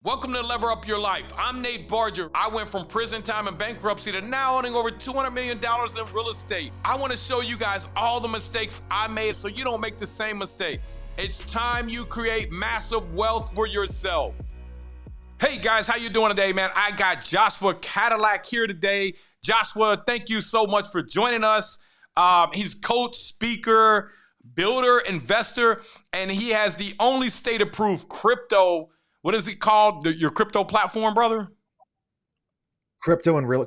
Welcome to Lever Up Your Life. I'm Nate Barger. I went from prison time and bankruptcy to now owning over $200 million in real estate. I want to show you guys all the mistakes I made so you don't make the same mistakes. It's time you create massive wealth for yourself. Hey guys, how you doing today, man? I got Joshua Cadillac here today. Joshua, thank you so much for joining us. He's coach, speaker, builder, investor, and he has the only state-approved crypto. What is it called? Your crypto platform, brother? Crypto and real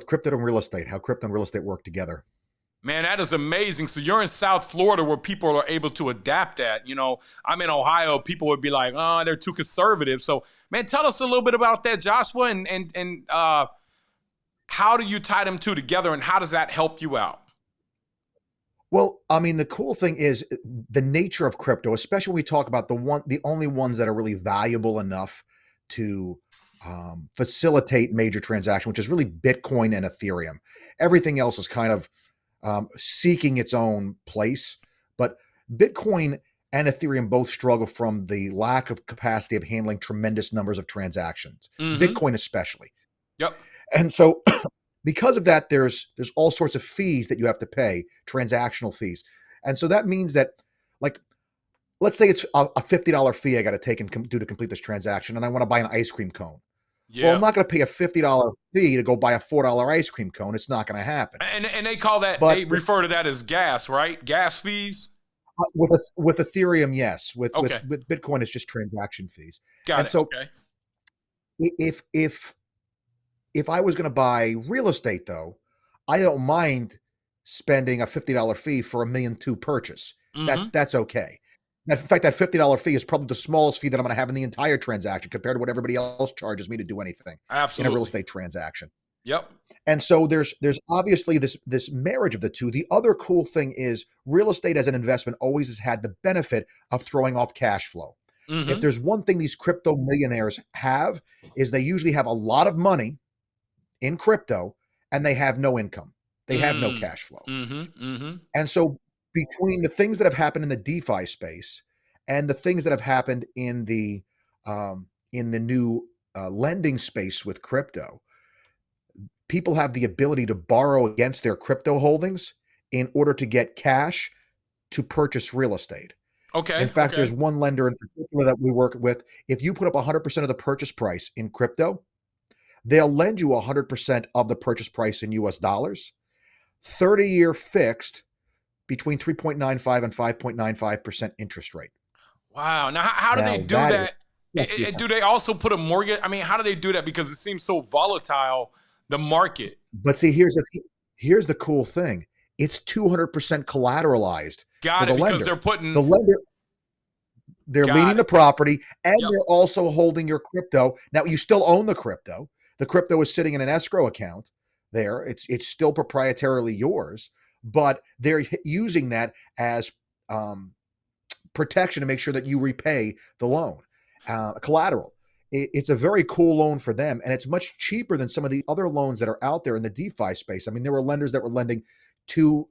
estate. How crypto and real estate work together. Man, that is amazing. So you're in South Florida where people are able to adapt that. You know, I'm in Ohio. People would be like, oh, they're too conservative. So, man, tell us a little bit about that, Joshua, and how do you tie them two together, and how does that help you out? Well, I mean, the cool thing is the nature of crypto, especially when we talk about the only ones that are really valuable enough to facilitate major transaction, which is really Bitcoin and Ethereum. Everything else is kind of seeking its own place, but Bitcoin and Ethereum both struggle from the lack of capacity of handling tremendous numbers of transactions. Bitcoin especially. Yep. And so because of that, there's all sorts of fees that you have to pay, transactional fees. And so that means that, like, let's say it's a $50 fee I got to take and do to complete this transaction, and I want to buy an ice cream cone. Yeah. Well, I'm not going to pay a $50 fee to go buy a $4 ice cream cone. It's not going to happen. And they call that, they refer to that as gas, right? Gas fees? With Ethereum, yes. With Bitcoin, it's just transaction fees. Got it. So if I was going to buy real estate, though, I don't mind spending a $50 fee for $1.2 million purchase. That's okay. In fact, that $50 fee is probably the smallest fee that I'm going to have in the entire transaction compared to what everybody else charges me to do anything in a real estate transaction. Yep. And so there's obviously this marriage of the two. The other cool thing is real estate as an investment always has had the benefit of throwing off cash flow. If there's one thing these crypto millionaires have, is they usually have a lot of money in crypto and they have no income. They have no cash flow. And so between the things that have happened in the DeFi space and the things that have happened in the new lending space with crypto, people have the ability to borrow against their crypto holdings in order to get cash to purchase real estate. In fact, there's one lender in particular that we work with. If you put up 100% of the purchase price in crypto, they'll lend you 100% of the purchase price in US dollars, 30-year fixed between 3.95 and 5.95% interest rate. Wow. Now, how do they do that? Do they also put a mortgage? I mean, how do they do that? Because it seems so volatile, the market. But see, here's the cool thing. It's 200% collateralized. Got it, because they're putting... The lender, they're leaning the property, and they're also holding your crypto. Now, you still own the crypto. The crypto is sitting in an escrow account there. It's still proprietarily yours, but they're using that as protection to make sure that you repay the loan, collateral. It's a very cool loan for them, and it's much cheaper than some of the other loans that are out there in the DeFi space. I mean, there were lenders that were lending $1 to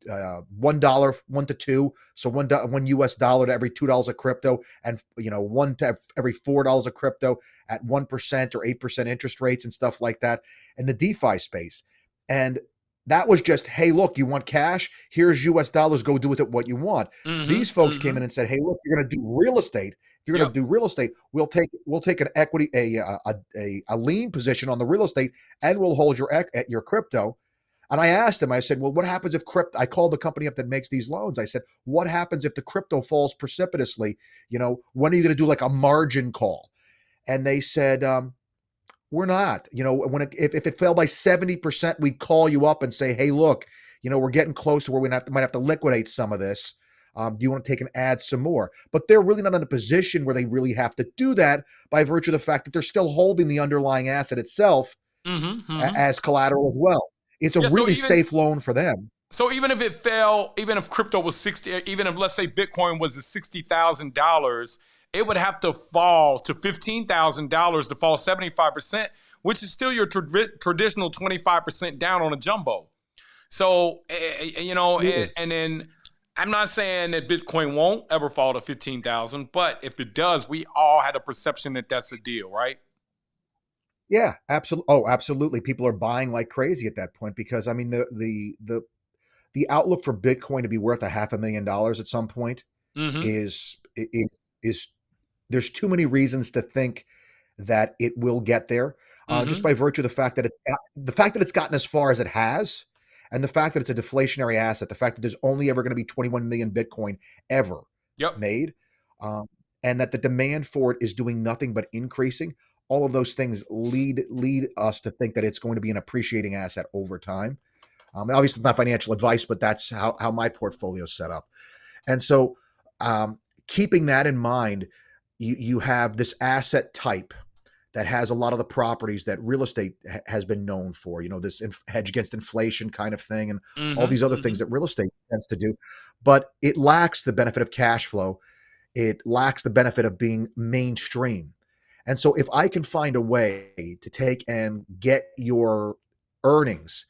$2, so $1 US dollar to every $2 of crypto, and $1 to every $4 of crypto at 1% or 8% interest rates and stuff like that in the DeFi space. And that was just, hey, look, you want cash? Here's US dollars. Go do with it what you want. These folks came in and said, hey, look, you're going to do real estate. If you're going to do real estate, we'll take an equity, a lien position on the real estate, and we'll hold your crypto. And I asked him, I said, well, what happens if I called the company up that makes these loans. I said, what happens if the crypto falls precipitously? When are you going to do like a margin call? And they said, we're not. If it fell by 70%, we'd call you up and say, hey, look, we're getting close to where we might have to liquidate some of this. Do you want to take and add some more? But they're really not in a position where they really have to do that by virtue of the fact that they're still holding the underlying asset itself as collateral as well. It's a really safe loan for them. So even if it fell, even if crypto was 60, even if let's say Bitcoin was at $60,000, it would have to fall to $15,000 to fall 75%, which is still your traditional 25% down on a jumbo. So, and then I'm not saying that Bitcoin won't ever fall to 15,000, but if it does, we all had a perception that that's a deal, right? Yeah, absolutely. Oh, absolutely. People are buying like crazy at that point because I mean the outlook for Bitcoin to be worth a $500,000 at some point Mm-hmm. is there's too many reasons to think that it will get there, just Mm-hmm. by virtue of the fact that it's gotten as far as it has, and the fact that it's a deflationary asset, the fact that there's only ever going to be 21 million Bitcoin ever Yep. made, um, and that the demand for it is doing nothing but increasing. All of those things lead us to think that it's going to be an appreciating asset over time. Obviously, it's not financial advice, but that's how my portfolio is set up. And so, keeping that in mind, you have this asset type that has a lot of the properties that real estate has been known for, this hedge against inflation kind of thing, and all these Mm-hmm. other Mm-hmm. things that real estate tends to do. But it lacks the benefit of cash flow. It lacks the benefit of being mainstream. And so, if I can find a way to take and get your earnings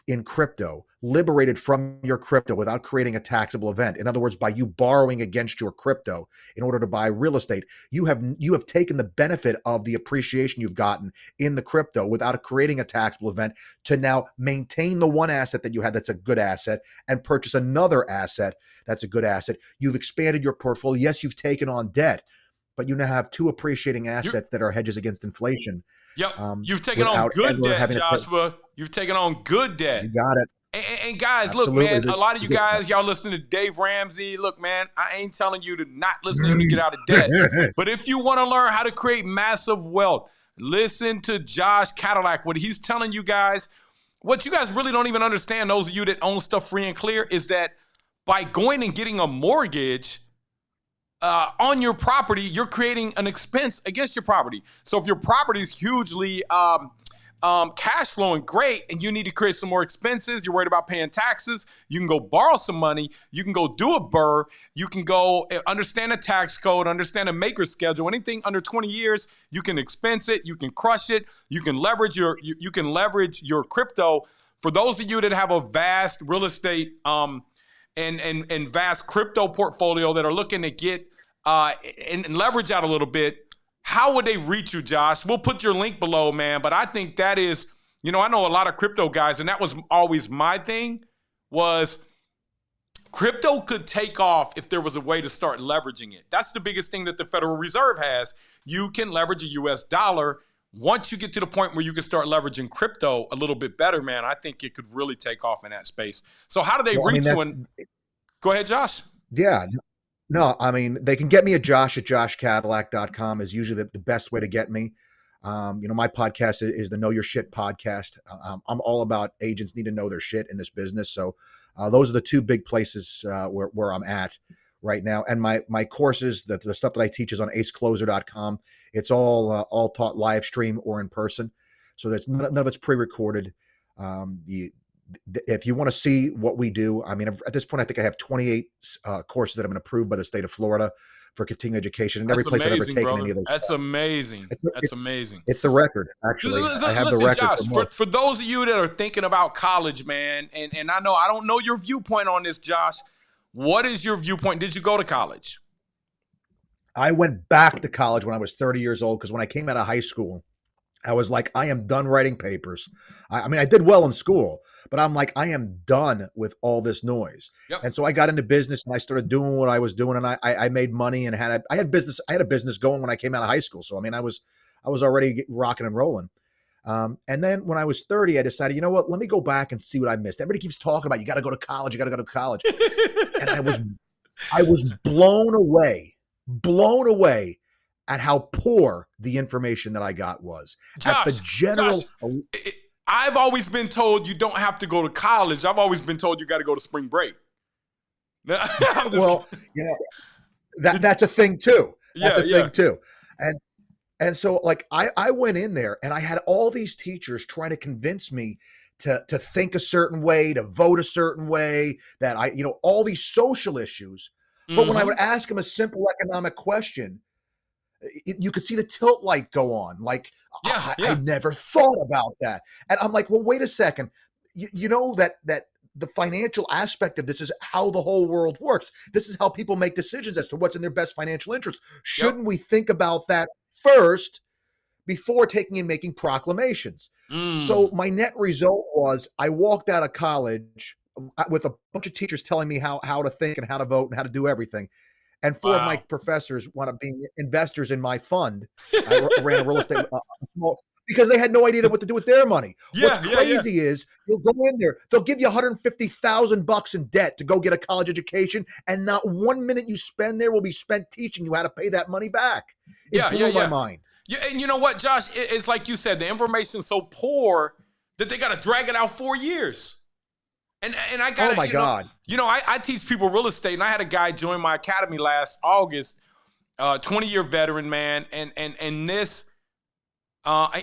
in crypto liberated from your crypto without creating a taxable event, in other words, by you borrowing against your crypto in order to buy real estate, you have taken the benefit of the appreciation you've gotten in the crypto without creating a taxable event to now maintain the one asset that you had that's a good asset and purchase another asset that's a good asset. You've expanded your portfolio. Yes, you've taken on debt, but you now have two appreciating You, assets that are hedges against inflation, yep. You've taken on without good ever debt, having to pay. Joshua. You've taken on good You debt. got it. And guys, look, Absolutely. man, a lot of The you good stuff. guys, y'all listening to Dave Ramsey. Look, man, I ain't telling you to not listen to him to get out of debt. But if you want to learn how to create massive wealth, listen to Josh Cadillac. What he's telling you guys, what you guys really don't even understand, those of you that own stuff free and clear, is that by going and getting a mortgage on your property, you're creating an expense against your property. So if your property is hugely cash flowing great and you need to create some more expenses, you're worried about paying taxes, you can go borrow some money, you can go do a burr, you can go understand a tax code, understand a maker's schedule. Anything under 20 years, you can expense it, you can crush it, you can leverage your crypto. For those of you that have a vast real estate and vast crypto portfolio that are looking to get and leverage out a little bit, how would they reach you, Josh? We'll put your link below, man. But I think that is, I know a lot of crypto guys, and that was always my thing, was crypto could take off if there was a way to start leveraging it. That's the biggest thing that the Federal Reserve has. You can leverage a US dollar. Once you get to the point where you can start leveraging crypto a little bit better, man, I think it could really take off in that space. So how do they Well, I mean, reach you? And go ahead, Josh. yeah. No, I mean, they can get me at josh@joshcadillac.com is usually the best way to get me. My podcast is the Know Your Shit podcast. I'm all about agents need to know their shit in this business. So those are the two big places where I'm at right now. And my courses, the stuff that I teach is on acecloser.com. It's all taught live stream or in person. So that's none of it's pre-recorded. If you want to see what we do, I mean, at this point, I think I have 28 courses that have been approved by the state of Florida for continuing education. And every That's place I've ever amazing, taken brother. any of those, That's amazing. it's, That's it's amazing. it's the record. Actually, I have the Listen, record Josh, for most. for those of you that are thinking about college, man, and I don't know your viewpoint on this, Josh. What is your viewpoint? Did you go to college? I went back to college when I was 30 years old because when I came out of high school, I was like, I am done writing papers. I mean, I did well in school, but I'm like, I am done with all this noise. Yep. And so I got into business and I started doing what I was doing, and I made money and I had business. I had a business going when I came out of high school. So I mean, I was already rocking and rolling. And then when I was 30, I decided, you know what? Let me go back and see what I missed. Everybody keeps talking about you got to go to college, you got to go to college, and I was blown away at how poor the information that I got was. At the general, I've always been told you don't have to go to college. I've always been told you got to go to spring break. Well, that's a thing too. That's a thing too. And so like I went in there and I had all these teachers trying to convince me to think a certain way, to vote a certain way, that all these social issues. But when I would ask them a simple economic question, you could see the tilt light go on. Like, I never thought about that. And I'm like, well, wait a second. You know that the financial aspect of this is how the whole world works. This is how people make decisions as to what's in their best financial interest. Yep. Shouldn't we think about that first before taking and making proclamations? So Mm. my net result was I walked out of college with a bunch of teachers telling me how to think and how to vote and how to do everything. And four of my Wow. professors wound up being investors in my fund. I ran a real estate small because they had no idea what to do with their money. What's Yeah, yeah, yeah. crazy is you'll go in there, they'll give you $150,000 in debt to go get a college education, and not 1 minute you spend there will be spent teaching you how to pay that money back. It Yeah, yeah, blew my yeah. mind. Yeah, and you know what, Josh? It's like you said, the information's so poor that they got to drag it out 4 years. And I got Oh my God. I teach people real estate, and I had a guy join my academy last August, 20-year veteran, man, and this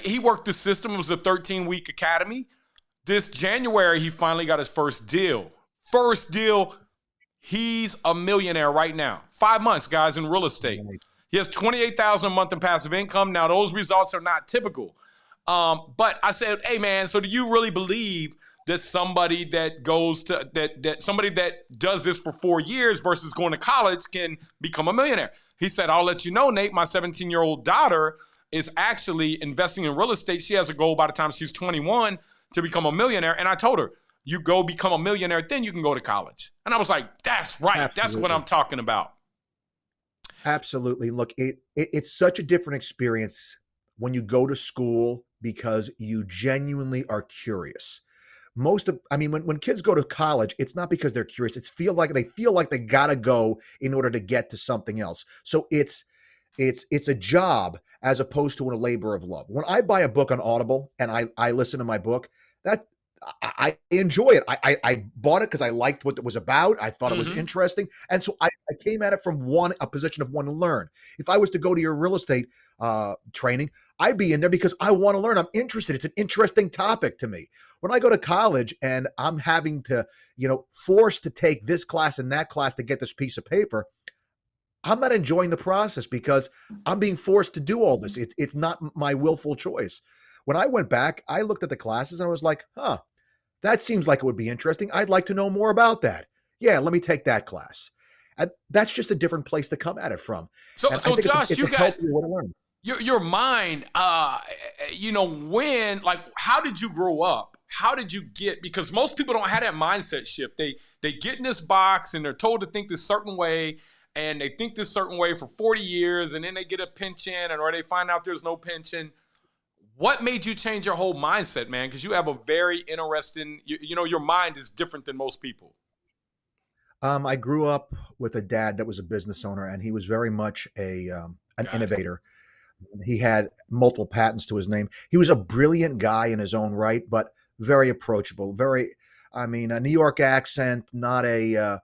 he worked the system. It was a 13-week academy. This January, he finally got his first deal. First deal. He's a millionaire right now. 5 months, guys, in real estate. He has $28,000 a month in passive income. Now, those results are not typical. But I said, hey, man, so do you really believe that somebody that goes to that somebody that does this for 4 years versus going to college can become a millionaire? He said, I'll let you know, Nate, my 17-year-old daughter is actually investing in real estate. She has a goal by the time she's 21 to become a millionaire. And I told her, you go become a millionaire, then you can go to college. And I was like, that's right. Absolutely. That's what I'm talking about. Absolutely. Look, it's such a different experience when you go to school because you genuinely are curious. When kids go to college, it's not because they're curious. They feel like they gotta go in order to get to something else. So it's a job as opposed to a labor of love. When I buy a book on Audible and I listen to my book, that I enjoy it. I bought it because I liked what it was about. I thought it was interesting. And so I came at it from a position of wanting to learn. If I was to go to your real estate training, I'd be in there because I want to learn. I'm interested. It's an interesting topic to me. When I go to college and I'm having to, forced to take this class and that class to get this piece of paper, I'm not enjoying the process because I'm being forced to do all this. It's not my willful choice. When I went back, I looked at the classes and I was like, that seems like it would be interesting. I'd like to know more about that. Yeah, let me take that class. And that's just a different place to come at it from. So And I think Josh, it's you a got healthier way to learn. your mind, how did you grow up? How did you get, because most people don't have that mindset shift. They get in this box and they're told to think this certain way, and they think this certain way for 40 years, and then they get a pension, or they find out there's no pension. What made you change your whole mindset, man? Because you have a very interesting, your mind is different than most people. I grew up with a dad that was a business owner, and he was very much an innovator. He had multiple patents to his name. He was a brilliant guy in his own right, but very approachable. A New York accent, not a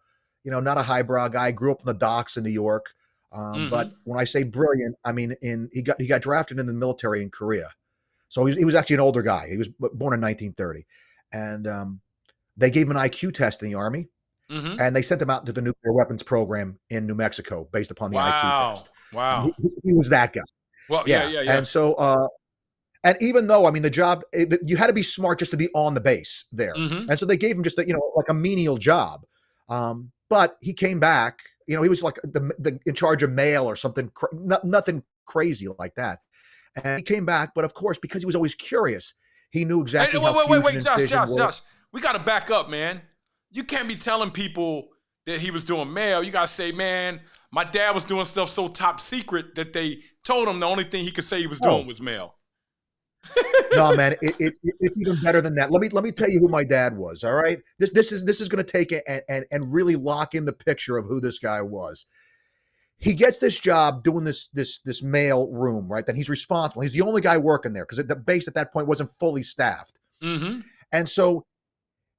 highbrow guy. Grew up in the docks in New York. But when I say brilliant, I mean he got drafted in the military in Korea. So he was actually an older guy. He was born in 1930. And they gave him an IQ test in the Army, and they sent him out to the nuclear weapons program in New Mexico based upon the IQ test. Wow. He was that guy. Well, yeah. And so, and even though, the job, you had to be smart just to be on the base there. And so they gave him just like a menial job. But he came back, he was like the in charge of mail or something, nothing crazy like that. And he came back, but of course, because he was always curious, he knew exactly how wait, Josh, we got to back up, man. You can't be telling people that he was doing mail. You got to say, man, my dad was doing stuff so top secret that they told him the only thing he could say he was doing was mail. No, man, it's even better than that. Let me tell you who my dad was. All right, this is going to take it and really lock in the picture of who this guy was. He gets this job doing this mail room, right? That he's responsible. He's the only guy working there because the base at that point wasn't fully staffed. And so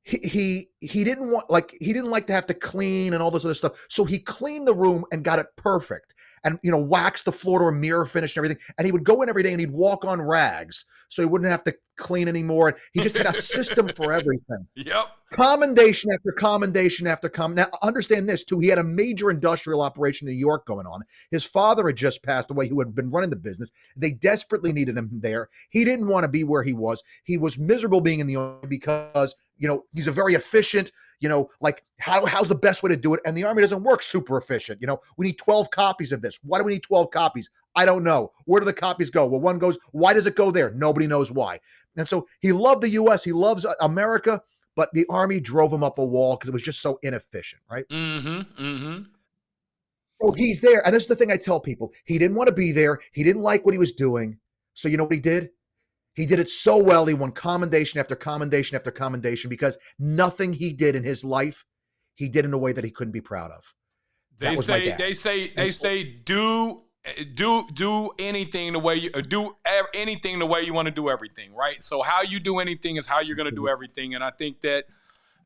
he didn't like to have to clean and all this other stuff. So he cleaned the room and got it perfect, and waxed the floor to a mirror finish and everything. And he would go in every day and he'd walk on rags so he wouldn't have to clean anymore. He just had a system for everything. Yep. commendation after commendation after commendation. Now, understand this too. He had a major industrial operation in New York going on. His father had just passed away, who had been running the business. They desperately needed him there. He didn't want to be where he was. He was miserable being in the Army because, he's a very efficient, like how's the best way to do it? And the Army doesn't work super efficient. We need 12 copies of this. Why do we need 12 copies? I don't know. Where do the copies go? Well, one goes, why does it go there? Nobody knows why. And so he loved the US. He loves America. But the Army drove him up a wall because it was just so inefficient, right? So he's there. And this is the thing I tell people. He didn't want to be there. He didn't like what he was doing. So you know what he did? He did it so well. He won commendation after commendation after commendation because nothing he did in his life, he did in a way that he couldn't be proud of. They say do anything the way you do anything the way you want to do everything, right? So how you do anything is how you're going to do everything. And I think that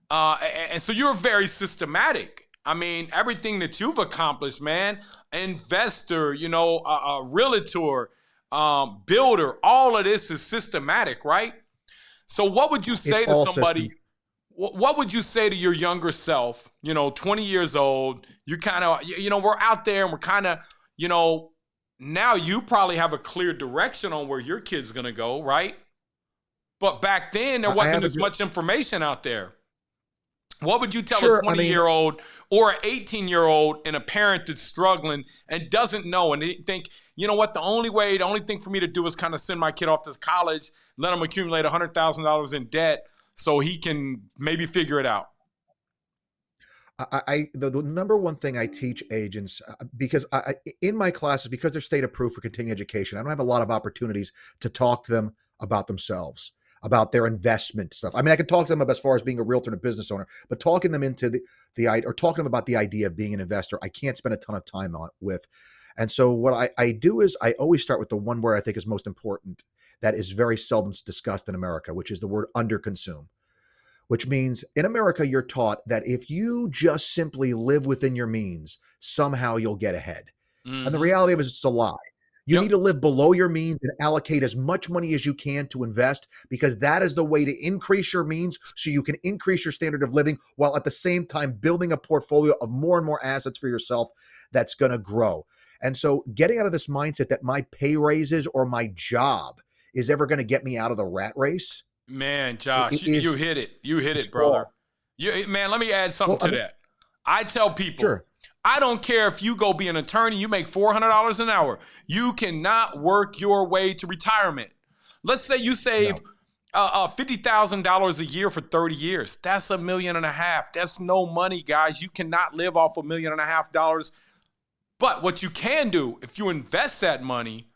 and so you're very systematic. I mean, everything that you've accomplished, man, investor, a realtor, builder, all of this is systematic, right? So what would you say to somebody? What would you say to your younger self, 20 years old? You kind of, we're out there and we're kind of, now you probably have a clear direction on where your kid's going to go, right? But back then, there wasn't as much information out there. What would you tell a 20-year-old or an 18-year-old and a parent that's struggling and doesn't know and they think, you know what, the only thing for me to do is kind of send my kid off to college, let him accumulate $100,000 in debt so he can maybe figure it out? The number one thing I teach agents, because in my classes, because they're state approved for continuing education, I don't have a lot of opportunities to talk to them about themselves, about their investment stuff. I mean, I can talk to them as far as being a realtor and a business owner, but talking them into or talking to them about the idea of being an investor, I can't spend a ton of time with. And so what I do is I always start with the one word I think is most important that is very seldom discussed in America, which is the word underconsume. Which means in America, you're taught that if you just simply live within your means, somehow you'll get ahead. Mm-hmm. And the reality of it is it's a lie. You need to live below your means and allocate as much money as you can to invest because that is the way to increase your means so you can increase your standard of living while at the same time building a portfolio of more and more assets for yourself that's going to grow. And so getting out of this mindset that my pay raises or my job is ever going to get me out of the rat race. Man, Josh, you hit it. You hit it, brother. Man, let me add something to that. I tell people, I don't care if you go be an attorney, you make $400 an hour. You cannot work your way to retirement. Let's say you save $50,000 a year for 30 years. That's $1.5 million. That's no money, guys. You cannot live off $1.5 million. But what you can do, if you invest that money,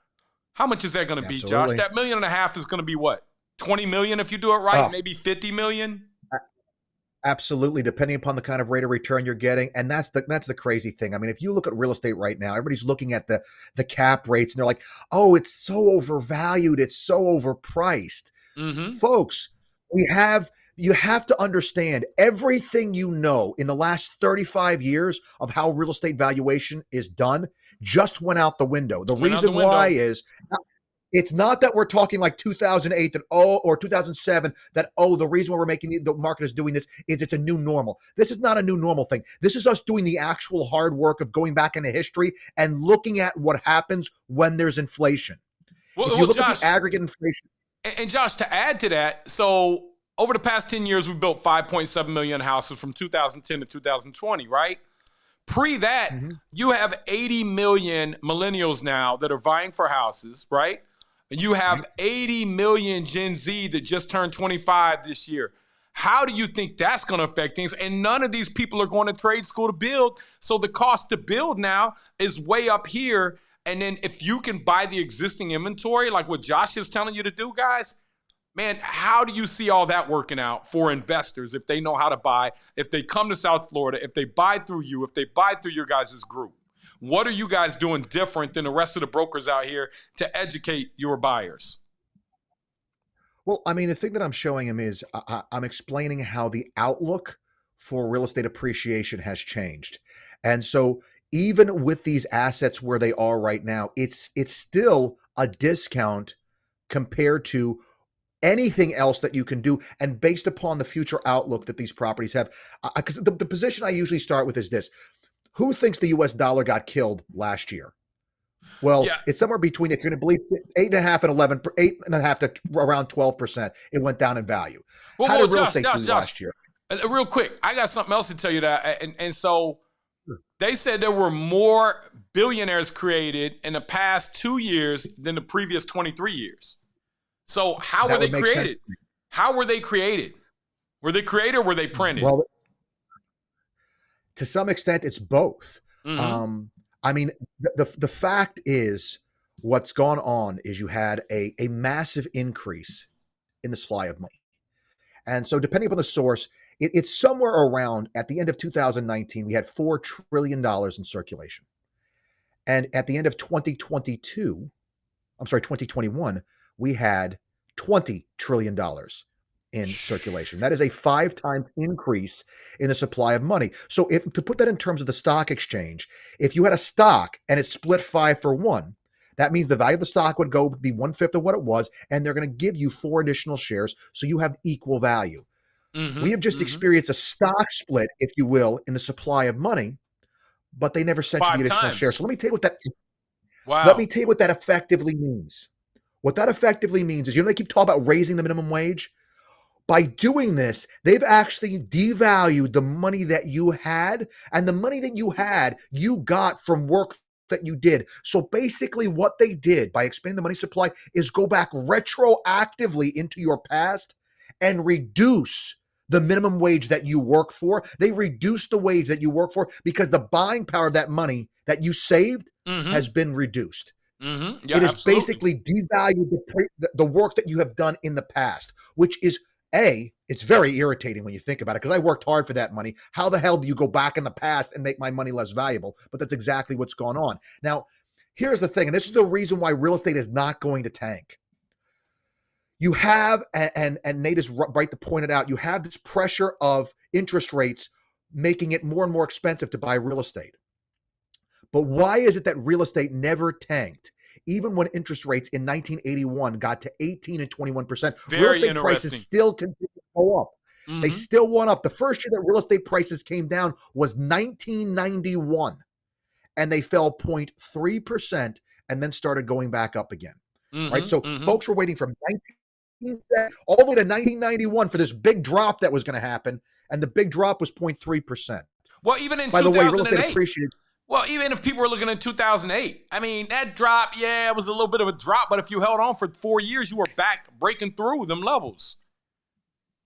how much is that going to be, Josh? That $1.5 million is going to be what? 20 million if you do it right, maybe 50 million. Absolutely, depending upon the kind of rate of return you're getting. And that's the crazy thing. I mean, if you look at real estate right now, everybody's looking at the cap rates and they're like, oh, it's so overvalued, it's so overpriced. Mm-hmm. Folks, you have to understand everything in the last 35 years of how real estate valuation is done just went out the window. The reason why is it's not that we're talking like 2008 or 2007 that, the reason why we're making the market is doing this is it's a new normal. This is not a new normal thing. This is us doing the actual hard work of going back into history and looking at what happens when there's inflation. If you look at the aggregate inflation. And Josh, to add to that, so over the past 10 years, we built 5.7 million houses from 2010 to 2020, right? Pre that, you have 80 million millennials now that are vying for houses, right? You have 80 million Gen Z that just turned 25 this year. How do you think that's going to affect things? And none of these people are going to trade school to build. So the cost to build now is way up here. And then if you can buy the existing inventory, like what Josh is telling you to do, guys, man, how do you see all that working out for investors if they know how to buy, if they come to South Florida, if they buy through you, if they buy through your guys' group? What are you guys doing different than the rest of the brokers out here to educate your buyers? Well, I mean, the thing that I'm showing him is I'm explaining how the outlook for real estate appreciation has changed. And so even with these assets where they are right now, it's still a discount compared to anything else that you can do, and based upon the future outlook that these properties have. Because the position I usually start with is this: who thinks the US dollar got killed last year? Well, Yeah. it's somewhere between, if you're going to believe, 8.5 and 11, 8.5 to around 12%. It went down in value. How did real estate do last year? Real quick, I got something else to tell you that. And so Sure. they said there were more billionaires created in the past 2 years than the previous 23 years. So how were That they would make sense. created? How were they created? Were they created or were they printed? Well, to some extent, it's both. Mhm. I mean, the fact is, what's gone on is you had a massive increase in the supply of money. And so, depending upon the source, it's somewhere around, at the end of 2019, we had $4 trillion in circulation. And at the end of 2021, we had $20 trillion in circulation. That is a 5 times increase in the supply of money. So, if to put that in terms of the stock exchange, if you had a stock and it split 5-for-1, that means the value of the stock would be 1/5 of what it was, and they're going to give you 4 additional shares, so you have equal value. We Mhm. have just Mhm. experienced a stock split, if you will, in the supply of money, but they never sent you the 5 additional shares. times. So let me Wow. tell you what that effectively means. What that effectively means is, they keep talking about raising the minimum wage. By doing this, they've actually devalued the money that you had, and the money that you had, you got from work that you did. So basically, what they did by expanding the money supply is go back retroactively into your past and reduce the minimum wage that you work for. They reduced the wage that you work for because the buying power of that money that you saved Mhm. has been reduced. Mhm. Yeah, It has absolutely. basically devalued the work that you have done in the past, which is, it's very irritating when you think about it, because I worked hard for that money. How the hell do you go back in the past and make my money less valuable? But that's exactly what's gone on. Now, here's the thing, and this is the reason why real estate is not going to tank. You have, and Nate is right to point it out, you have this pressure of interest rates making it more and more expensive to buy real estate. But why is it that real estate never tanked? Even when interest rates in 1981 got to 18 and 21%, real Very estate prices interesting. still continue to go up. They Mhm. still went up. The first year that real estate prices came down was 1991, and they fell 0.3% and then started going back up again. Right? Mhm. So Mhm. folks were waiting from 1970 all the way to 1991 for this big drop that was going to happen, and the big drop was 0.3%. Well, even in By the way, real estate 2008. appreciated. Well, even if people were looking at 2008, I mean, that drop, yeah, it was a little bit of a drop, but if you held on for 4 years, you were back breaking through them levels.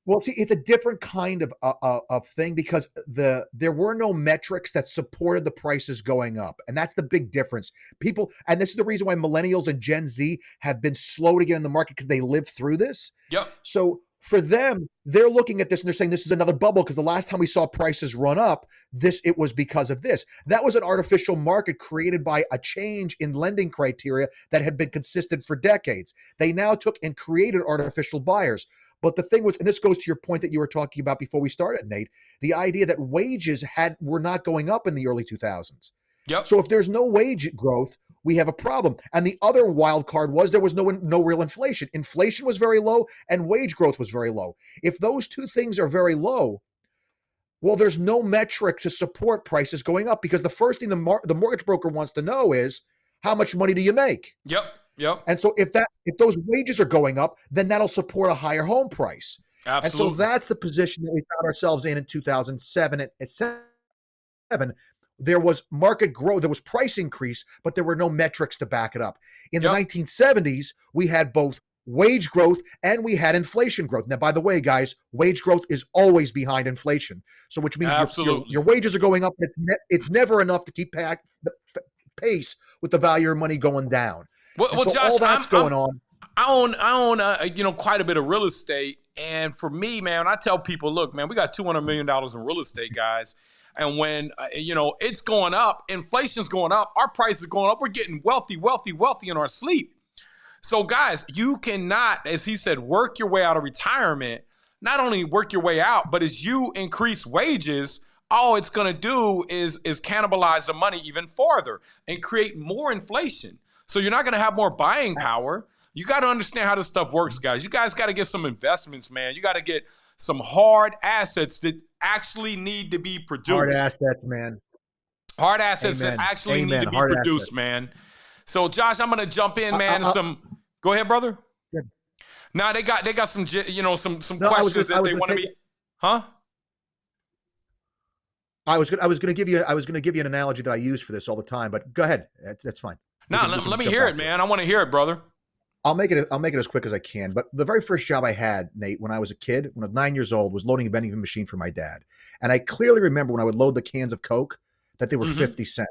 Well, see, it's a different kind of thing, because there were no metrics that supported the prices going up, and that's the big difference. People, and this is the reason why millennials and Gen Z have been slow to get in the market, because they lived through this. Yep. So for them, they're looking at this and they're saying this is another bubble, because the last time we saw prices run up, it was because of this. That was an artificial market created by a change in lending criteria that had been consistent for decades. They now took and created artificial buyers. But the thing was, and this goes to your point that you were talking about before we started, Nate, the idea that wages were not going up in the early 2000s. Yep. So if there's no wage growth, we have a problem. And the other wild card was there was no real inflation. Inflation was very low and wage growth was very low. If those two things are very low, well, there's no metric to support prices going up, because the first thing the mortgage broker wants to know is, how much money do you make? Yep. Yep. And so if those wages are going up, then that'll support a higher home price. And so Absolutely. that's the position that we found ourselves in 2007. At 7, there was market growth, there was price increase, but there were no metrics to back it up. In the Yep. 1970s, we had both wage growth and we had inflation growth. Now, by the way, guys, wage growth is always behind inflation. So which means your Absolutely. wages are going up. It's never enough to keep pace with the value of your money going down. And Well, so Josh, all that's going on. I own quite a bit of real estate, and for me, man, I tell people, look, man, we got $200 million in real estate, guys, and when it's going up, inflation's going up, our prices are going up, we're getting wealthy, wealthy, wealthy in our sleep. So, guys, you cannot, as he said, work your way out of retirement. Not only work your way out, but as you increase wages, all it's going to do is cannibalize the money even farther and create more inflation. So you're not going to have more buying power. You got to understand how this stuff works, guys. You guys got to get some investments, man. You got to get some hard assets that actually need to be produced. Hard assets, man. Hard assets Amen. that actually need to be Hard produced, assets. man. So, Josh, I'm gonna jump in, man. Go ahead, brother. Good. Now they got some, some No, questions that they want to be, huh? I was gonna give you an analogy that I use for this all the time, but go ahead. That's fine. Now let me hear it, man. I want to hear it, brother. I'll make it as quick as I can. But the very first job I had, Nate, when I was a kid, when I was 9 years old, was loading a vending machine for my dad. And I clearly remember when I would load the cans of Coke that they were 50 cents.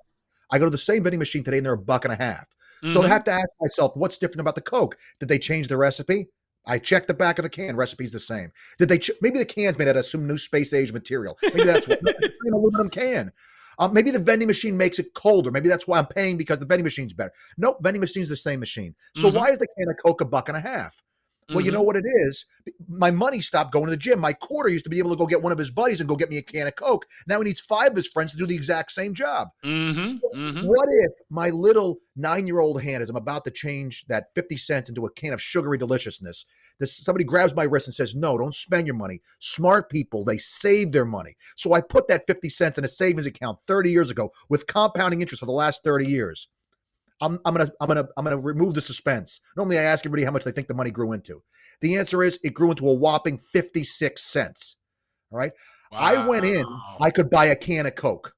I go to the same vending machine today and they're $1.50. So I have to ask myself, what's different about the Coke? Did they change the recipe? I checked the back of the can. Recipe's the same. Did they? Maybe the can's made out of some new space age material. Maybe that's what. It's an aluminum can. Maybe the vending machine makes it colder. Maybe that's why I'm paying because the vending machine's better. Nope, vending machine's the same machine. So why is the can of Coke $1.50? Well, you know what it is? My money stopped going to the gym. My quarter used to be able to go get one of his buddies and go get me a can of Coke. Now he needs 5 of his friends to do the exact same job. What if my little 9-year-old hand, as I'm about to change that 50 cents into a can of sugary deliciousness, somebody grabs my wrist and says, no, don't spend your money. Smart people, they save their money. So I put that 50 cents in a savings account 30 years ago with compounding interest for the last 30 years. I'm gonna remove the suspense. Normally, I ask everybody how much they think the money grew into. The answer is it grew into a whopping 56 cents. All right. Wow. I went in. I could buy a can of Coke.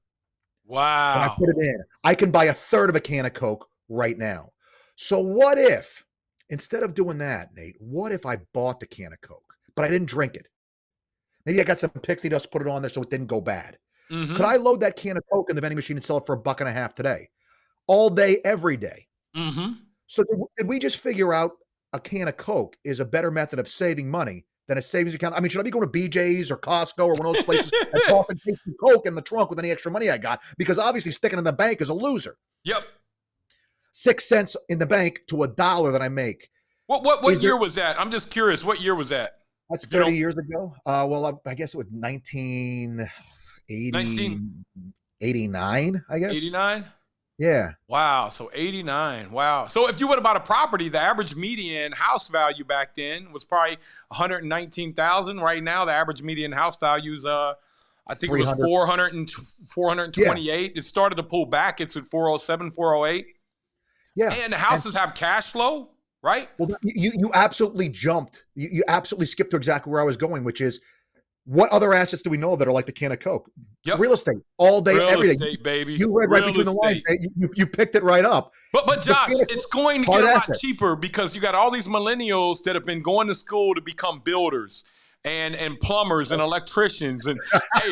Wow. And I put it in. I can buy a third of a can of Coke right now. So what if instead of doing that, Nate? What if I bought the can of Coke, but I didn't drink it? Maybe I got some pixie dust, put it on there so it didn't go bad. Could I load that can of Coke in the vending machine and sell it for $1.50 today? All day, every day. So did we just figure out a can of Coke is a better method of saving money than a savings account? I mean, should I be going to BJ's or Costco or one of those places and often take some Coke in the trunk with any extra money I got? Because obviously sticking in the bank is a loser. Yep. 6 cents in the bank to $1 that I make. What year was that? I'm just curious. What year was that? That's 30 years ago. Well, I guess it was 1989, I guess. 89? Yeah. Wow. So 89. Wow. So if you would have bought a property, the average median house value back then was probably 119,000. Right now, the average median house value is, I think it was 428. Yeah. It started to pull back. It's at 407, 408. Yeah. And the houses have cash flow, right? Well, you absolutely jumped. You absolutely skipped to exactly where I was going, which is, what other assets do we know of that are like the can of Coke? Yep. Real estate, all day, every day. Real estate, baby. You read right between the lines. You picked it right up. But Josh, it's going to get a lot cheaper because you got all these millennials that have been going to school to become builders and plumbers and electricians. And hey,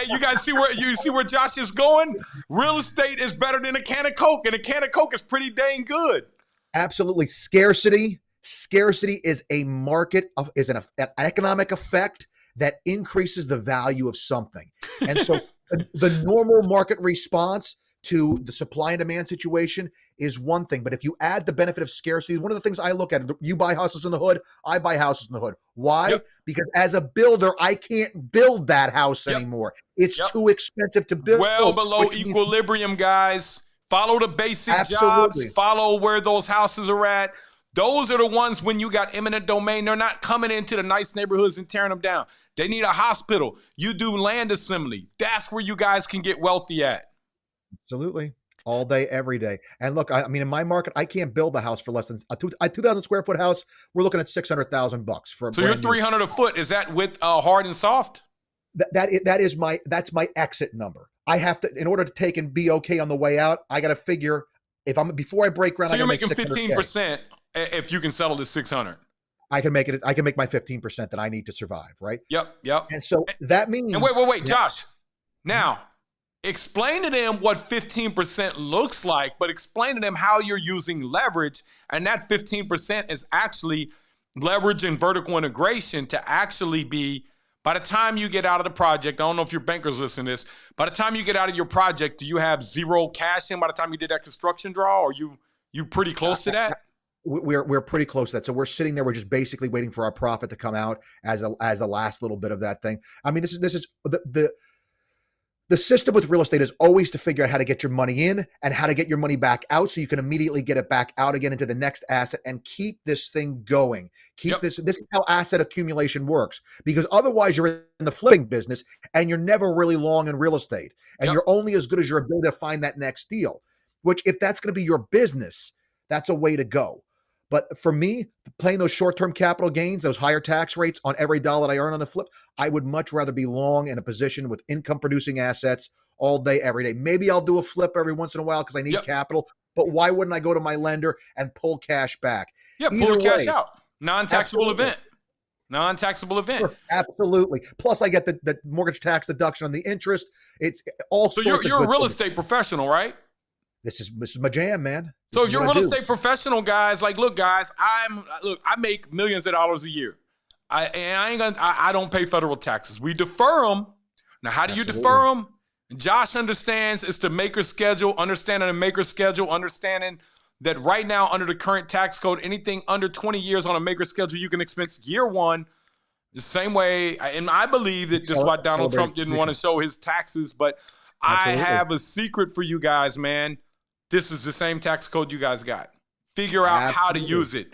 you guys see where Josh is going? Real estate is better than a can of Coke, and a can of Coke is pretty dang good. Absolutely, scarcity is a market is an economic effect that increases the value of something. And so the normal market response to the supply and demand situation is one thing. But if you add the benefit of scarcity, one of the things I look at, you buy houses in the hood, I buy houses in the hood. Why? Yep. Because as a builder, I can't build that house anymore. It's too expensive to build. Well below equilibrium, guys. Follow the basic jobs. Follow where those houses are at. Those are the ones when you got eminent domain. They're not coming into the nice neighborhoods and tearing them down. They need a hospital. You do land assembly. That's where you guys can get wealthy at. Absolutely. All day, every day. And look, I mean, in my market, I can't build a house for less than a 2,000 square foot house. We're looking at $600,000 for a so you're 300 a foot. Is that with hard and soft? That's my exit number. I have to, in order to take and be okay on the way out, I got to figure before I break ground. So you're making 15% if you can settle to 600. I can make my 15% that I need to survive, right? Yep. And so that means. And wait, Josh. Now, explain to them what 15% looks like, but explain to them how you're using leverage, and that 15% is actually leverage and vertical integration to actually be. By the time you get out of the project, I don't know if your bankers listen to this. By the time you get out of your project, do you have zero cash in by the time you did that construction draw, or you pretty close to that? We're pretty close to that. So we're sitting there. We're just basically waiting for our profit to come out as the last little bit of that thing. I mean, this is the The system with real estate is always to figure out how to get your money in and how to get your money back out so you can immediately get it back out again into the next asset and keep this thing going. Keep Yep. this is how asset accumulation works, because otherwise you're in the flipping business and you're never really long in real estate, and Yep. you're only as good as your ability to find that next deal, which if that's going to be your business, that's a way to go. But for me, playing those short-term capital gains, those higher tax rates on every dollar that I earn on the flip, I would much rather be long in a position with income-producing assets all day, every day. Maybe I'll do a flip every once in a while because I need Yep. capital, but why wouldn't I go to my lender and pull cash back? Yeah, pull Either the cash way, out. Non-taxable absolutely. event. Non-taxable event. Sure, absolutely. Plus, I get the mortgage tax deduction on the interest. It's all So sorts of you're a good real things. estate professional, right? This is my jam, man. This So is you're a what I real do. estate professional, guys. Like, look, guys, I make millions of dollars a year. I don't pay federal taxes. We defer them. Now, how do you Absolutely. defer them? Josh understands it's the maker schedule, understanding the maker schedule, understanding that right now under the current tax code, anything under 20 years on a maker schedule, you can expense year one. The same way, and I believe that just why Donald Trump didn't want to show his taxes, but Absolutely. I have a secret for you guys, man. This is the same tax code you guys got. Figure out how to Absolutely. use it.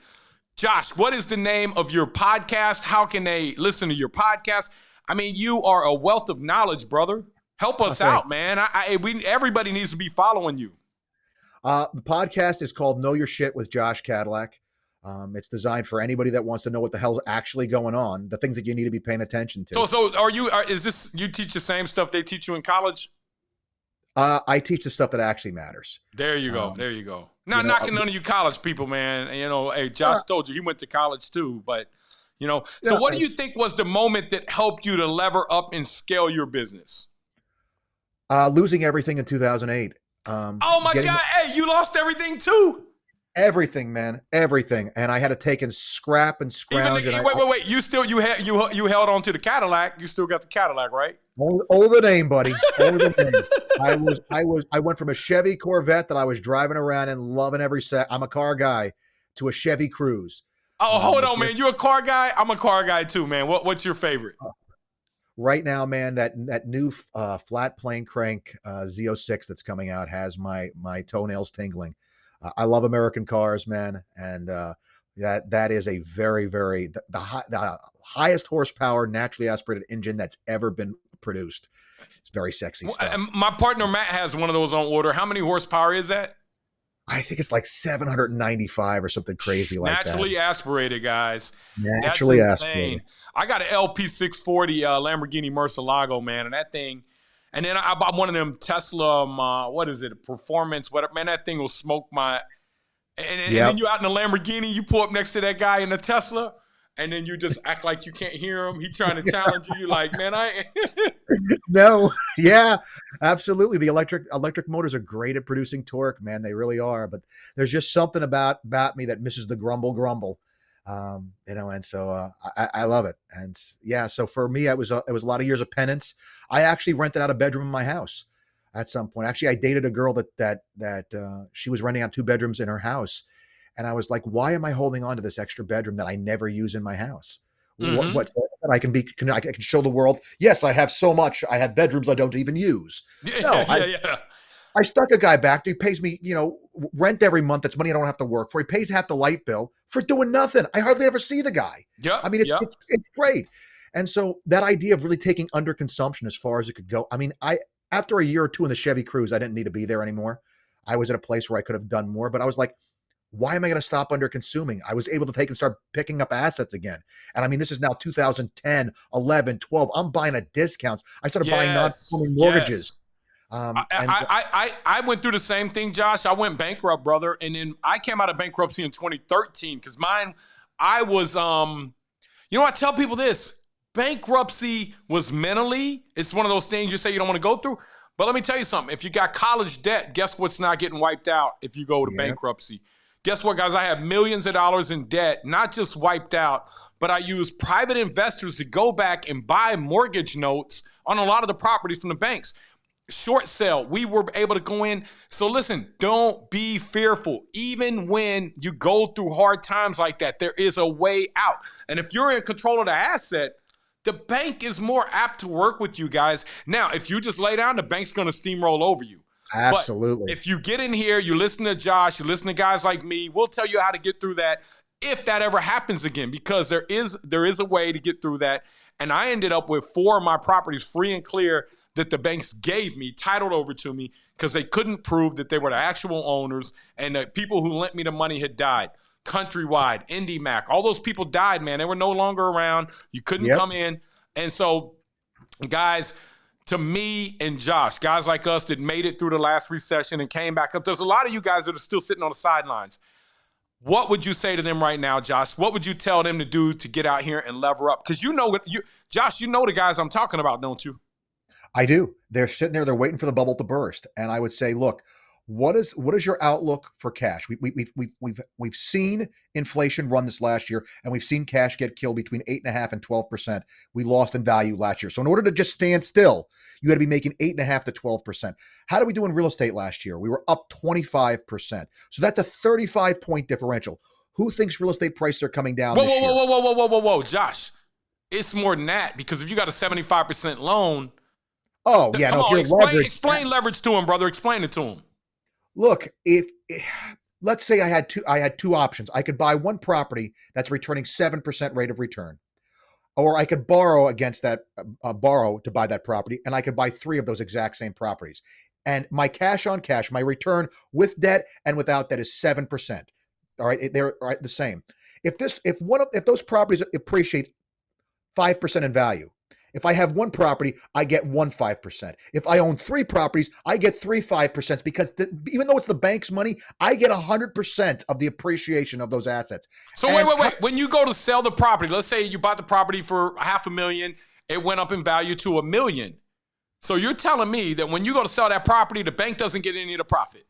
Josh, what is the name of your podcast? How can they listen to your podcast? I mean, you are a wealth of knowledge, brother. Help us Okay. out, man. Everybody needs to be following you. The podcast is called Know Your Shit with Josh Cadillac. It's designed for anybody that wants to know what the hell's actually going on, the things that you need to be paying attention to. So is this, you teach the same stuff they teach you in college? I teach the stuff that actually matters. There you go. There you go. Not you know, knocking none of you college people, man. And, hey, Josh told you he went to college too, but so Yeah, what do you think was the moment that helped you to lever up and scale your business? Losing everything in 2008. Oh my God. Hey, you lost everything too. Everything, man, everything. And I had to take and scrap and scrounge. Wait. You held on to the Cadillac. You still got the Cadillac, right? Older name, buddy. Older name. I went from a Chevy Corvette that I was driving around and loving every set. I'm a car guy, to a Chevy Cruze. Oh, hold on, man. You a car guy? I'm a car guy too, man. What's your favorite? Right now, man, that new flat plane crank Z06 that's coming out has my toenails tingling. I love American cars, man, and that is a very, very the highest horsepower naturally aspirated engine that's ever been produced. It's very sexy stuff. My partner Matt has one of those on order. How many horsepower is that? I think it's like 795 or something crazy like that. Naturally aspirated, guys. Naturally That's insane. aspirated. I got an LP640 Lamborghini Murcielago, man, and that thing. And then I bought one of them Tesla, what is it, performance, whatever. Man, that thing will smoke my. And then you're out in the Lamborghini, you pull up next to that guy in the Tesla, and then you just act like you can't hear him. He trying to challenge you. You're like, man, No, yeah, absolutely. The electric motors are great at producing torque, man. They really are. But there's just something about me that misses the grumble. And so I love it. And yeah, so for me, it was a lot of years of penance. I actually rented out a bedroom in my house at some point. Actually, I dated a girl that she was renting out 2 bedrooms in her house. And I was like, why am I holding on to this extra bedroom that I never use in my house? Mhm. What I can show the world. Yes, I have so much. I have bedrooms I don't even use. No, I stuck a guy back. He pays me, rent every month. That's money I don't have to work for. He pays half the light bill for doing nothing. I hardly ever see the guy. Yeah. I mean, it's great. And so that idea of really taking under consumption as far as it could go. I mean, after a year or two in the Chevy Cruze, I didn't need to be there anymore. I was at a place where I could have done more, but I was like, why am I going to stop under consuming? I was able to take and start picking up assets again. And I mean, this is now 2010, 11, 12. I'm buying at discounts. I started buying non-performing mortgages. I went through the same thing, Josh. I went bankrupt, brother. And then I came out of bankruptcy in 2013 because I was, I tell people this. Bankruptcy was mentally, it's one of those things you say you don't want to go through. But let me tell you something. If you got college debt, guess what's not getting wiped out if you go to bankruptcy? Guess what, guys? I have millions of dollars in debt, not just wiped out, but I use private investors to go back and buy mortgage notes on a lot of the property from the banks. Short sale, we were able to go in. So listen, don't be fearful. Even when you go through hard times like that, there is a way out. And if you're in control of the asset, the bank is more apt to work with you guys. Now, if you just lay down, the bank's going to steamroll over you. Absolutely. But if you get in here, you listen to Josh, you listen to guys like me, we'll tell you how to get through that if that ever happens again, because there is a way to get through that. And I ended up with 4 of my properties free and clear that the banks gave me, titled over to me, because they couldn't prove that they were the actual owners and the people who lent me the money had died. Countrywide, IndyMac, all those people died, man. They were no longer around. You couldn't come in. And so, guys, to me and Josh, guys like us that made it through the last recession and came back up, there's a lot of you guys that are still sitting on the sidelines. What would you say to them right now, Josh? What would you tell them to do to get out here and lever up? Because Josh, you know the guys I'm talking about, don't you? I do. They're sitting there, they're waiting for the bubble to burst. And I would say, look, what is your outlook for cash? We've seen inflation run this last year, and we've seen cash get killed between 8.5% and 12%. We lost in value last year. So in order to just stand still, you got to be making 8.5% to 12%. How did we do in real estate last year? We were up 25%. So that's a 35-point differential. Who thinks real estate prices are coming down this year? Whoa, Josh. It's more than that, because if you got a 75% loan. Oh, yeah. Come on, explain leverage to him, brother. Explain it to him. Look, let's say I had two options. I could buy one property that's returning 7% rate of return, or I could borrow against that, borrow to buy that property, and I could buy 3 of those exact same properties. And my cash on cash, my return with debt and without debt is 7%. All right, they're the same. If those properties appreciate 5% in value, if I have one property, I get 1.5%. If I own 3 properties, I get 3.5%, because even though it's the bank's money, I get 100% of the appreciation of those assets. So wait. When you go to sell the property, let's say you bought the property for $500,000, it went up in value to $1 million. So you're telling me that when you go to sell that property, the bank doesn't get any of the profit?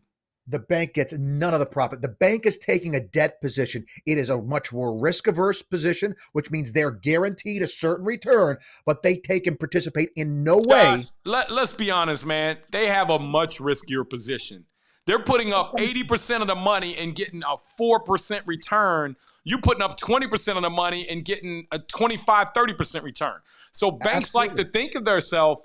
The bank gets none of the profit. The bank is taking a debt position. It is a much more risk-averse position, which means they're guaranteed a certain return, but they take and participate in no way. Let's be honest, man. They have a much riskier position. They're putting up 80% of the money and getting a 4% return. You putting up 20% of the money and getting a 25, 30% return. So banks like to think of themselves,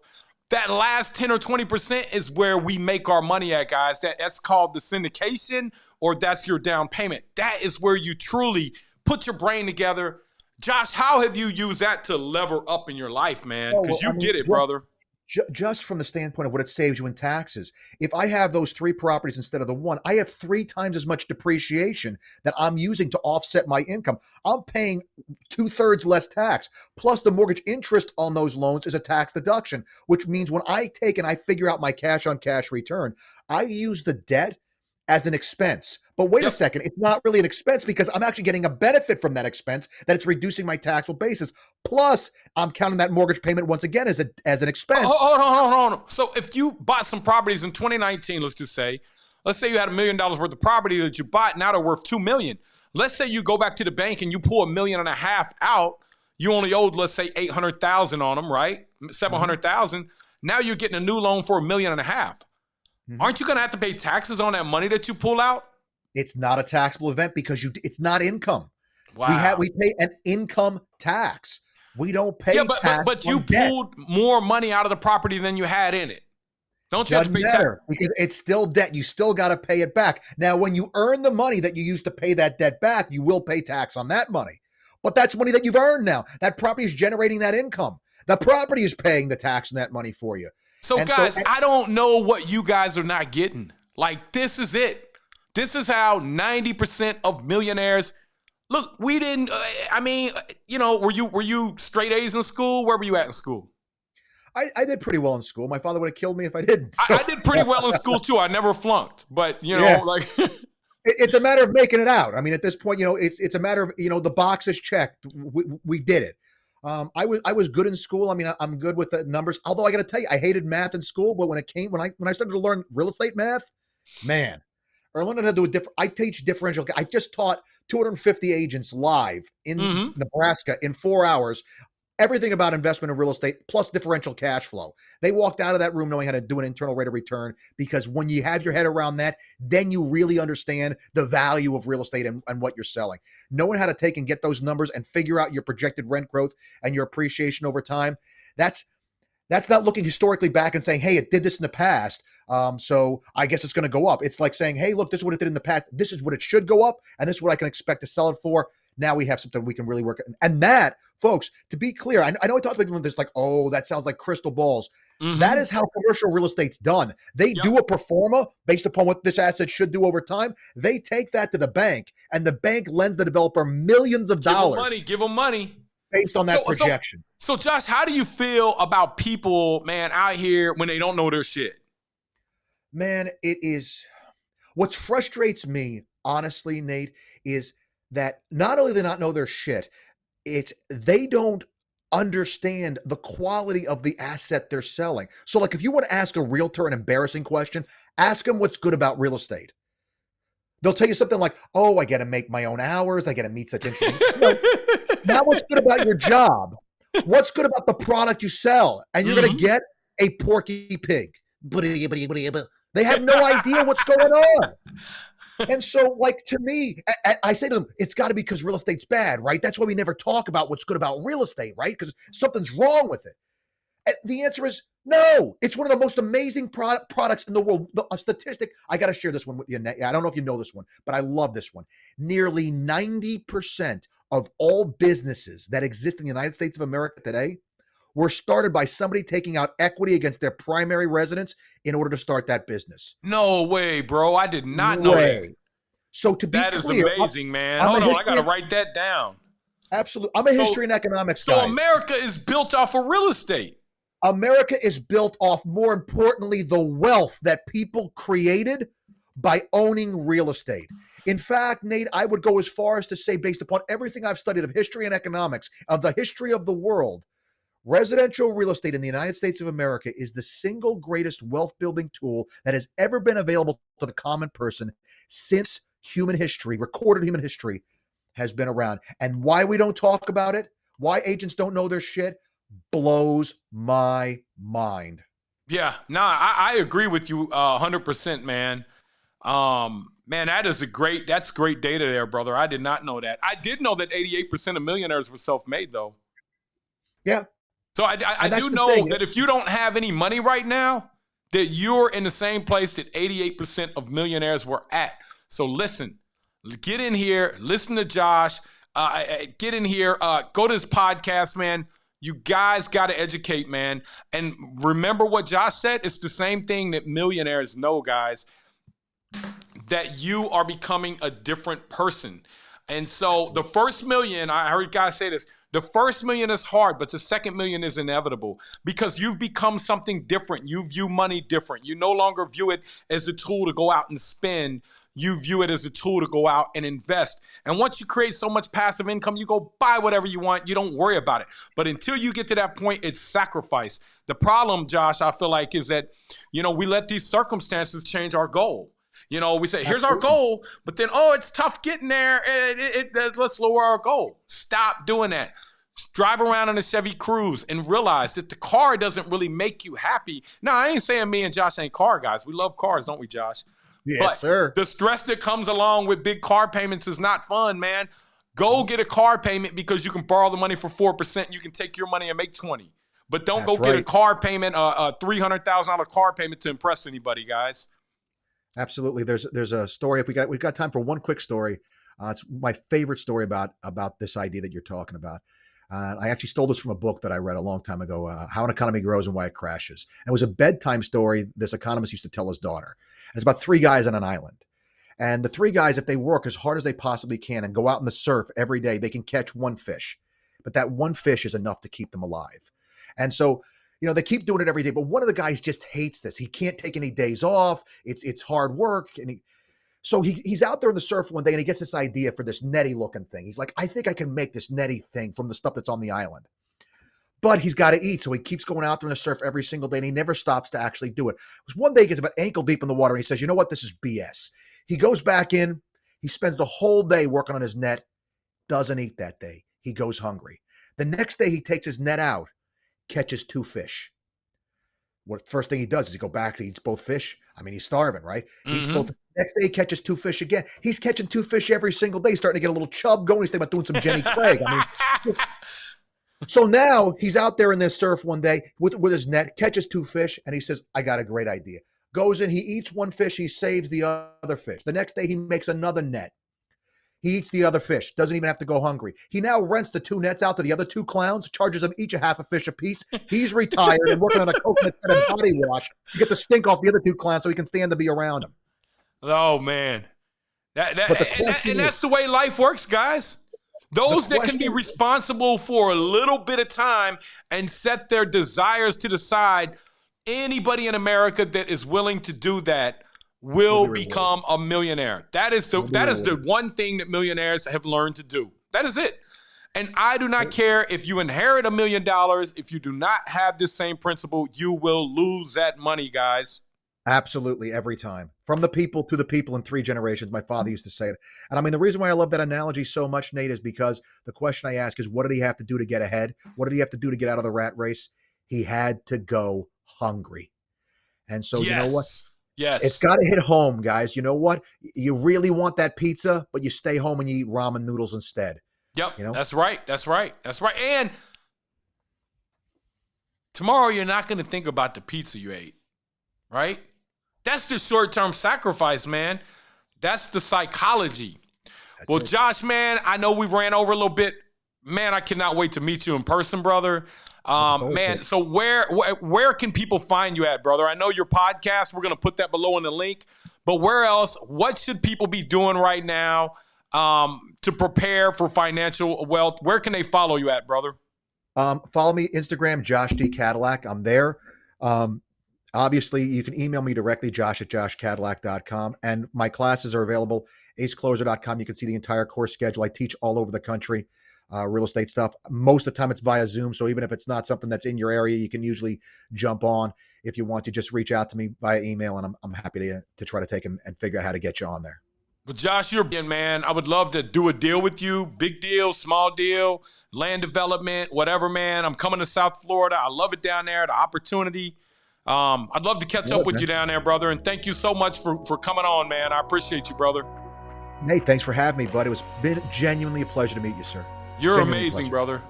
that last 10 or 20% is where we make our money at, guys. That's called the syndication, or that's your down payment. That is where you truly put your brain together. Josh, how have you used that to lever up in your life, man? Because you get it, brother. Just from the standpoint of what it saves you in taxes. If I have those 3 properties instead of the 1, I have 3 times as much depreciation that I'm using to offset my income. I'm paying 2/3 less tax. Plus the mortgage interest on those loans is a tax deduction, which means when I take and I figure out my cash on cash return, I use the debt as an expense. But wait a second, it's not really an expense, because I'm actually getting a benefit from that expense, that it's reducing my taxable basis. Plus, I'm counting that mortgage payment once again as an expense. Hold on. So if you bought some properties in 2019, let's say you had $1 million worth of property that you bought, now they're worth $2 million. Let's say you go back to the bank and you pull $1.5 million out. You only owed, let's say, $800,000 on them, right? $700,000. Now you're getting a new loan for $1.5 million. Aren't you going to have to pay taxes on that money that you pull out? It's not a taxable event, because it's not income. Wow. We pay an income tax. We don't pay tax. But you pulled more money out of the property than you had in it. Don't you have to pay tax? Because it's still debt. You still got to pay it back. Now, when you earn the money that you used to pay that debt back, you will pay tax on that money. But that's money that you've earned now. That property is generating that income. The property is paying the tax on that money for you. So, guys, I don't know what you guys are not getting. Like, this is it. This is how 90% of millionaires look. We didn't. Were you straight A's in school? Where were you at in school? I did pretty well in school. My father would have killed me if I didn't. So. I did pretty well in school too. I never flunked, but it's a matter of making it out. I mean, at this point, it's a matter of the box is checked. We did it. I was good in school. I mean, I'm good with the numbers. Although I got to tell you, I hated math in school. But when I started to learn real estate math, man. Or I learned how to do I teach differential. I just taught 250 agents live in Nebraska in 4 hours everything about investment in real estate plus differential cash flow. They walked out of that room knowing how to do an internal rate of return, because when you have your head around that, then you really understand the value of real estate and what you're selling. Knowing how to take and get those numbers and figure out your projected rent growth and your appreciation over time, that's not looking historically back and saying, hey, it did this in the past, so I guess it's going to go up. It's like saying, hey, look, this is what it did in the past. This is what it should go up, and this is what I can expect to sell it for. Now we have something we can really work at. And that, folks, to be clear, I know I talked about this like, oh, that sounds like crystal balls. Mm-hmm. That is how commercial real estate's done. They do a pro forma based upon what this asset should do over time. They take that to the bank, and the bank lends the developer millions of dollars. Give them money. Based on that projection. So, Josh, how do you feel about people, man, out here when they don't know their shit? Man, it is what frustrates me, honestly, Nate, is that not only do they not know their shit, it's they don't understand the quality of the asset they're selling. So, like, if you want to ask a realtor an embarrassing question, ask them what's good about real estate. They'll tell you something like, oh, I get to make my own hours. I get to meet such interesting people. Now what's good about your job? What's good about the product you sell? And you're going to get a Porky Pig. They have no idea what's going on. And so, like, to me, I say to them, it's got to be because real estate's bad, right? That's why we never talk about what's good about real estate, right? Because something's wrong with it. And the answer is no. It's one of the most amazing products in the world. A statistic, I got to share this one with you. I don't know if you know this one, but I love this one. Nearly 90% of all businesses that exist in the United States of America today were started by somebody taking out equity against their primary residence in order to start that business. No way, bro. I did not know that. So to be clear, that is amazing, man. Hold on, I got to write that down. Absolutely. I'm a history and economics guy. So America is built off of real estate. America is built off, more importantly, the wealth that people created by owning real estate. In fact, Nate, I would go as far as to say, based upon everything I've studied of history and economics, of the history of the world, residential real estate in the United States of America is the single greatest wealth building tool that has ever been available to the common person since human history, recorded human history, has been around. And why we don't talk about it, why agents don't know their shit, blows my mind. Yeah, I agree with you 100%, man. Man, that's great data there, brother. I did not know that. I did know that 88% of millionaires were self-made, though. Yeah. So I do know that if you don't have any money right now, that you're in the same place that 88% of millionaires were at. So listen, get in here, listen to Josh, get in here, go to his podcast, man. You guys got to educate, man. And remember what Josh said? It's the same thing that millionaires know, guys, that you are becoming a different person. And so the first million, I heard guys say this, the first million is hard, but the second million is inevitable because you've become something different. You view money different. You no longer view it as a tool to go out and spend. You view it as a tool to go out and invest. And once you create so much passive income, you go buy whatever you want. You don't worry about it. But until you get to that point, it's sacrifice. The problem, Josh, I feel like is that, we let these circumstances change our goal. We say, here's our goal, but then, it's tough getting there. Let's lower our goal. Stop doing that. Just drive around in a Chevy Cruze and realize that the car doesn't really make you happy. Now, I ain't saying me and Josh ain't car guys. We love cars, don't we, Josh? Yes, sir. The stress that comes along with big car payments is not fun, man. Go get a car payment because you can borrow the money for 4%. You can take your money and make 20. But don't get a car payment, a $300,000 car payment to impress anybody, guys. Absolutely. There's a story. We've got time for one quick story. It's my favorite story about this idea that you're talking about. I actually stole this from a book that I read a long time ago, How an Economy Grows and Why It Crashes. And it was a bedtime story this economist used to tell his daughter. And it's about three guys on an island. And the three guys, if they work as hard as they possibly can and go out in the surf every day, they can catch one fish. But that one fish is enough to keep them alive. And so, they keep doing it every day. But one of the guys just hates this. He can't take any days off. It's hard work. And so he's out there in the surf one day and he gets this idea for this netty looking thing. He's like, I think I can make this netty thing from the stuff that's on the island. But he's got to eat. So he keeps going out there in the surf every single day and he never stops to actually do it. One day he gets about ankle deep in the water and he says, you know what? This is BS. He goes back in. He spends the whole day working on his net. Doesn't eat that day. He goes hungry. The next day he takes his net out, catches 2 fish. What first thing he does is he go back, he eats both fish. I mean, he's starving, right? He eats both. Next day he catches 2 fish again. He's catching 2 fish every single day, starting to get a little chub going. He's thinking about doing some Jenny Craig. I mean, so now he's out there in this surf one day with his net, catches 2 fish, and he says, I got a great idea. Goes in, he eats 1 fish, he saves the other fish. The next day he makes another net. He eats the other fish, doesn't even have to go hungry. He now rents the 2 nets out to the other 2 clowns, charges them each a half a fish apiece. He's retired and working on a coconut and body wash to get the stink off the other 2 clowns so he can stand to be around them. Oh, man. That's the way life works, guys. Those that can be responsible for a little bit of time and set their desires to the side, anybody in America that is willing to do that will become a millionaire. That is the one thing that millionaires have learned to do. That is it. And I do not care if you inherit $1 million. If you do not have this same principle, you will lose that money, guys. Absolutely, every time. From the people to the people in 3 generations, my father used to say it. And I mean, the reason why I love that analogy so much, Nate, is because the question I ask is, what did he have to do to get ahead? What did he have to do to get out of the rat race? He had to go hungry. And so, you know what? Yes. It's got to hit home, guys. You know what? You really want that pizza, but you stay home and you eat ramen noodles instead. Yep. You know? That's right. And tomorrow you're not going to think about the pizza you ate, right? That's the short-term sacrifice, man. That's the psychology. Well, Josh, man, I know we ran over a little bit. Man, I cannot wait to meet you in person, brother. Man, so where can people find you at, brother? I know your podcast. We're going to put that below in the link. But where else? What should people be doing right now to prepare for financial wealth? Where can they follow you at, brother? Follow me, Instagram, Josh D. Cadillac. I'm there. Obviously, you can email me directly, josh@joshcadillac.com. And my classes are available, acecloser.com. You can see the entire course schedule. I teach all over the country, real estate stuff. Most of the time it's via Zoom. So even if it's not something that's in your area, you can usually jump on. If you want to, just reach out to me via email, and I'm happy to try to take and figure out how to get you on there. Well, Josh, you're in, man. I would love to do a deal with you. Big deal, small deal, land development, whatever, man. I'm coming to South Florida. I love it down there, the opportunity. I'd love to catch up with you down there, brother. And thank you so much for coming on, man. I appreciate you, brother. Nate, thanks for having me, bud. It's been genuinely a pleasure to meet you, sir. You're amazing, brother.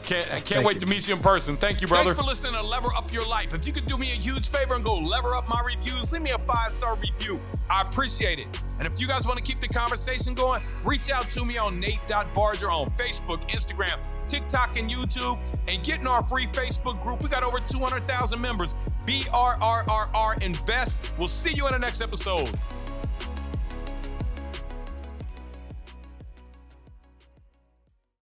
I can't wait to meet you in person. Thank you, brother. Thanks for listening to Lever Up Your Life. If you could do me a huge favor and go lever up my reviews, leave me a 5-star review. I appreciate it. And if you guys want to keep the conversation going, reach out to me on Nate.Barger on Facebook, Instagram, TikTok, and YouTube. And get in our free Facebook group. We got over 200,000 members. BRRRR Invest. We'll see you in the next episode.